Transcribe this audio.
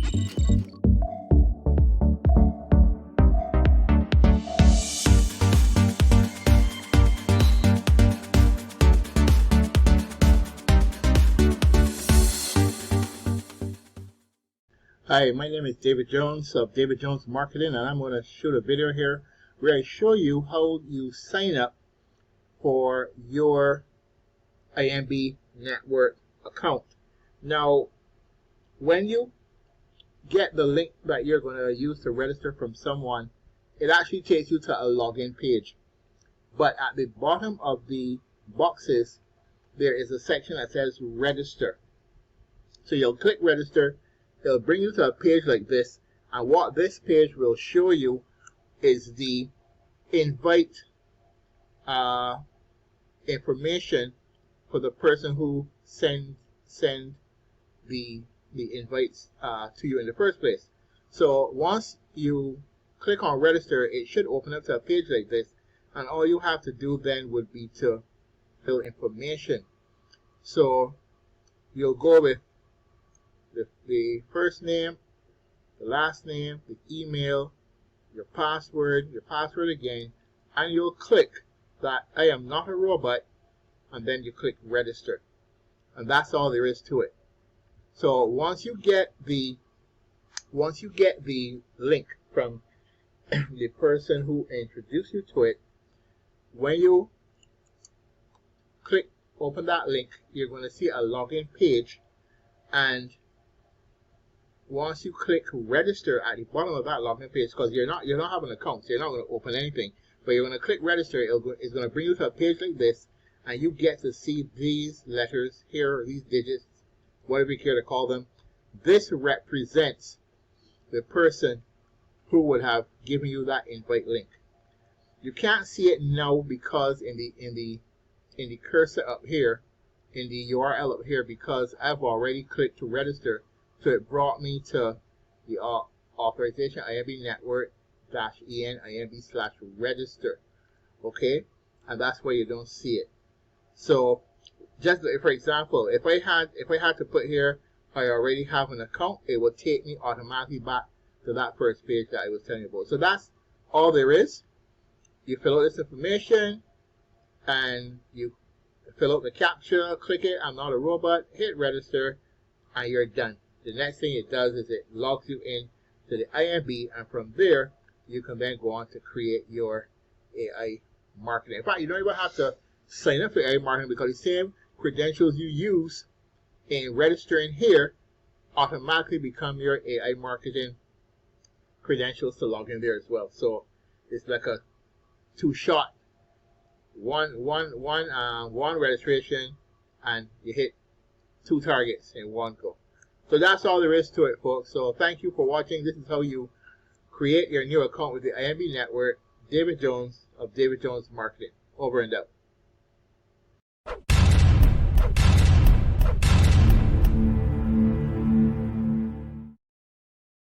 Hi, my name is David Jones of David Jones Marketing, and I'm going to shoot a video here where I show you how you sign up for your Inb.Network account. Now, when you get the link that you're going to use to register from someone, it actually takes you to a login page. But at the bottom of the boxes, there is a section that says register. So you'll click register. It'll bring you to a page like this, and what this page will show you is the invite information for the person who send the invites to you in the first place. So once you click on register, it should open up to a page like this, and all you have to do then would be to fill information. So you'll go with the first name, the last name, the email, your password again, and you'll click that I am not a robot, and then you click register. And that's all there is to it. So once you get the link from the person who introduced you to it, when you open that link, you're going to see a login page, and once you click register at the bottom of that login page, because you don't have an account, so you're not going to open anything, but you're going to click register, it's going to bring you to a page like this, and you get to see these letters here, these digits, whatever you care to call them. This represents the person who would have given you that invite link. You can't see it now because in the cursor up here, in the URL up here, because I've already clicked to register. So it brought me to the authorization Inb.Network -en Inb/register. Okay, and that's why you don't see it. So just for example, if I had to put here I already have an account, it would take me automatically back to that first page that I was telling you about. So that's all there is. You fill out this information, and you fill out the CAPTCHA, click it, I'm not a robot, hit register, and you're done. The next thing it does is it logs you in to the Inb, and from there you can then go on to create your AI marketing. In fact, you don't even have to sign up for AI marketing, because the same credentials you use in registering here automatically become your AI marketing credentials to log in there as well. So it's like a two-shot, one registration, and you hit two targets in one go. So that's all there is to it, folks. So thank you for watching. This is how you create your new account with the Inb.Network. David Jones of David Jones Marketing. Over and out.